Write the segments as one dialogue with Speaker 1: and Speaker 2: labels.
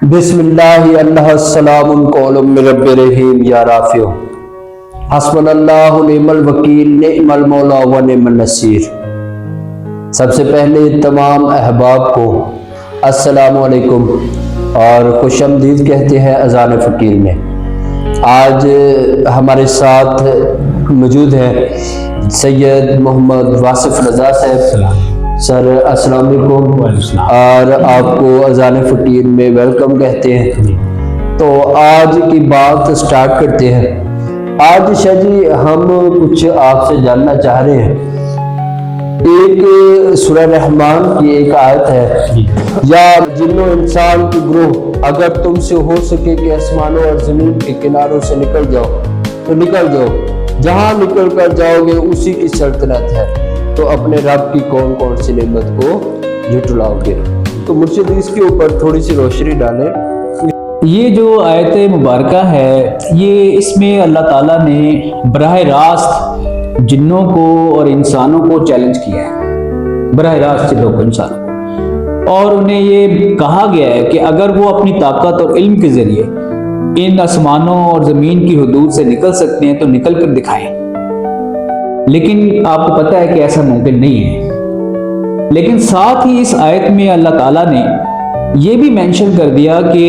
Speaker 1: بسم اللہ اللہ السلام قولم من رب رحیم یا رافع حسبنا اللہ نعم الوکیل نعم المولا و نعم النصیر۔ سب سے پہلے تمام احباب کو السلام علیکم اور خوش آمدید کہتے ہیں اذان فقیر میں۔ آج ہمارے ساتھ موجود ہیں سید محمد واصف رضا صاحب۔ سر السلام علیکم اور آپ کو اذان فقیر میں ویلکم کہتے ہیں۔ تو آج کی بات سٹارٹ کرتے ہیں۔ آج شاہ جی ہم کچھ آپ سے جاننا چاہ رہے ہیں۔ ایک سورہ رحمان کی ایک آیت ہے، یا جن و انسان کی گروہ اگر تم سے ہو سکے کہ آسمانوں اور زمین کے کناروں سے نکل جاؤ تو نکل جاؤ، جہاں نکل کر جاؤ گے اسی کی سلطنت ہے، تو اپنے رب کی کون کون سی نعمت کو جھٹلاؤ گے؟ تو مرشد اس کے اوپر تھوڑی سی روشنی ڈالیں۔
Speaker 2: یہ جو آیت مبارکہ ہے، یہ اس میں اللہ تعالیٰ نے براہ راست جنوں کو اور انسانوں کو چیلنج کیا ہے، براہ راست جنوں کو انسانوں کو، اور انہیں یہ کہا گیا ہے کہ اگر وہ اپنی طاقت اور علم کے ذریعے ان آسمانوں اور زمین کی حدود سے نکل سکتے ہیں تو نکل کر دکھائیں، لیکن آپ کو پتہ ہے کہ ایسا ممکن نہیں ہے۔ لیکن ساتھ ہی اس آیت میں اللہ تعالیٰ نے یہ بھی مینشن کر دیا کہ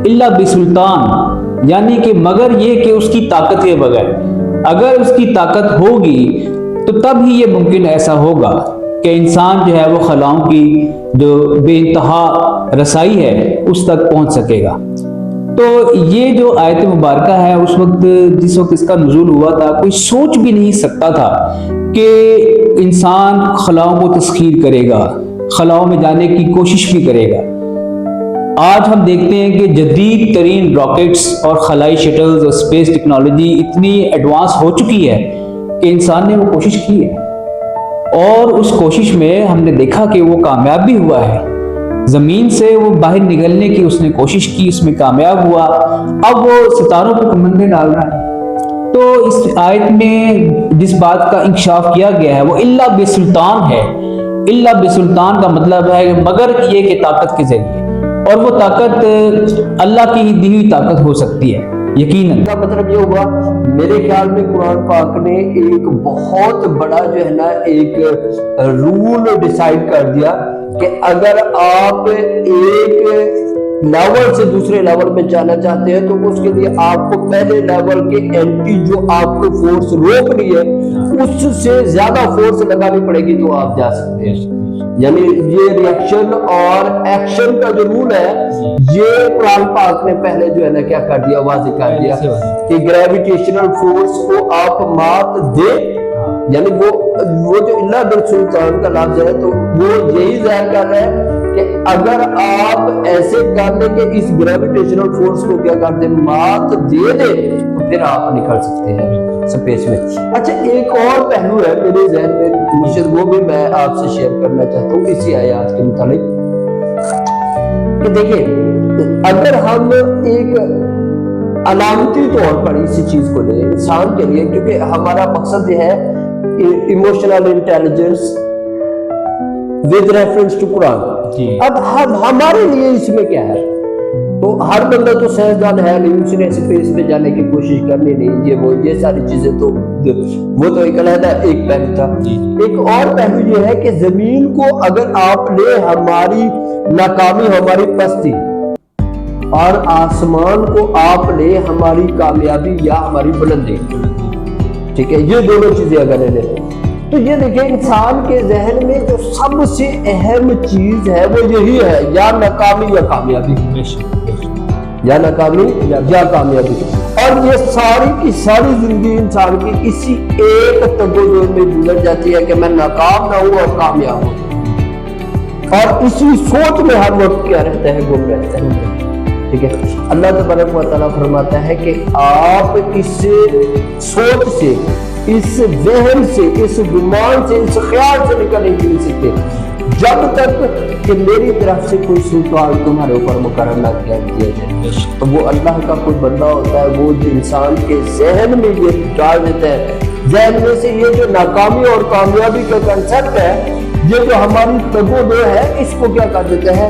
Speaker 2: الا بسلطان، یعنی کہ مگر یہ کہ اس کی طاقت کے بغیر، اگر اس کی طاقت ہوگی تو تب ہی یہ ممکن ایسا ہوگا کہ انسان جو ہے وہ خلاؤں کی جو بے انتہا رسائی ہے اس تک پہنچ سکے گا۔ تو یہ جو آیت مبارکہ ہے، اس وقت جس وقت اس کا نزول ہوا تھا کوئی سوچ بھی نہیں سکتا تھا کہ انسان خلاؤں کو تسخیر کرے گا، خلاؤں میں جانے کی کوشش بھی کرے گا۔ آج ہم دیکھتے ہیں کہ جدید ترین راکٹس اور خلائی شٹلز اور اسپیس ٹیکنالوجی اتنی ایڈوانس ہو چکی ہے کہ انسان نے وہ کوشش کی ہے، اور اس کوشش میں ہم نے دیکھا کہ وہ کامیاب بھی ہوا ہے۔ زمین سے وہ باہر نکلنے کی اس نے کوشش کی، اس میں کامیاب ہوا، اب وہ ستاروں پر کمندیں ڈال رہا ہے۔ تو اس آیت میں جس بات کا انکشاف کیا گیا ہے وہ الا بسلطان ہے۔ الا بسلطان کا مطلب ہے مگر یہ کہ طاقت کے ذریعے، اور وہ طاقت اللہ کی ہی دی ہوئی طاقت ہو سکتی ہے یقیناً۔
Speaker 1: کا مطلب یہ ہوا، میرے خیال میں قرآن پاک نے ایک بہت بڑا جو ہے نا ایک رول ڈیسائیڈ کر دیا کہ اگر آپ ایک لیول سے دوسرے لیول میں جانا چاہتے ہیں تو اس کے لیے آپ کو پہلے لیول کے اینٹی جو آپ کو فورس روک رہی ہے اس سے زیادہ فورس لگانی پڑے گی تو آپ جا سکتے ہیں۔ یعنی یہ ریئیکشن اور ایکشن کا جو رول ہے یہ قرآن پاک نے پہلے جو ہے نا کیا کر دیا، واضح کر دیا کہ گریویٹیشنل فورس کو آپ مات دے، یعنی وہ جو اللہ بالسلطان کا لفظ ہے تو وہ یہی ظاہر کر رہا ہے کہ اگر آپ ایسے کر لیں کہ اس گریویٹیشنل فورس کو کیا کر دیں، مات دے دیں، تو پھر آپ نکل سکتے ہیں سپیس میں۔ اچھا ایک اور پہلو ہے میرے ذہن میں مرشد، وہ بھی میں آپ سے شیئر کرنا چاہتا ہوں اسی آیات کے متعلق کہ دیکھیں اگر ہم ایک علامتی طور پر اسی چیز کو لیں انسان کے لیے، کیونکہ ہمارا مقصد یہ ہے emotional intelligence with reference to Quran. اب ہمارے لیے اس میں کیا ہے، تو ہر بندہ تو سائنسدان ہے نہیں، اس نے اسپیس میں جانے کی کوشش کرنی نہیں، یہ ساری چیزیں تو وہ تو ایک علیحدہ ایک پہلو تھا۔ ایک اور پہلو یہ ہے کہ زمین کو اگر آپ لے ہماری ناکامی ہماری پستی، اور آسمان کو آپ لے ہماری کامیابی یا ہماری بلندی، ٹھیک ہے، یہ دونوں چیزیں اگر لیں تو یہ دیکھیں انسان کے ذہن میں جو سب سے اہم چیز ہے وہ یہی ہے، یا ناکامی یا کامیابی، یا ناکامی یا کامیابی۔ اور یہ ساری کی ساری زندگی انسان کی اسی ایک تگودور میں گزر جاتی ہے کہ میں ناکام نہ ہوں اور کامیاب ہوں، اور اسی سوچ میں ہر وقت کیا رہتا ہے، گم رہتا ہے، ٹھیک ہے۔ اللہ تبارک و تعالیٰ فرماتا ہے کہ آپ اس سوچ سے، اس ذہن سے، اس گمان سے، اس خیال سے نکل نہیں سکتے جب تک کہ میری طرف سے کوئی سلطان تمہارے اوپر مقرر نہ کیا جائے۔ تو وہ اللہ کا کوئی بندہ ہوتا ہے، وہ انسان کے ذہن میں یہ ڈال دیتا ہے، ذہن میں سے یہ جو ناکامی اور کامیابی کا کنسپٹ ہے، یہ جو ہماری تگو دو ہے، اس کو کیا کر دیتا ہے،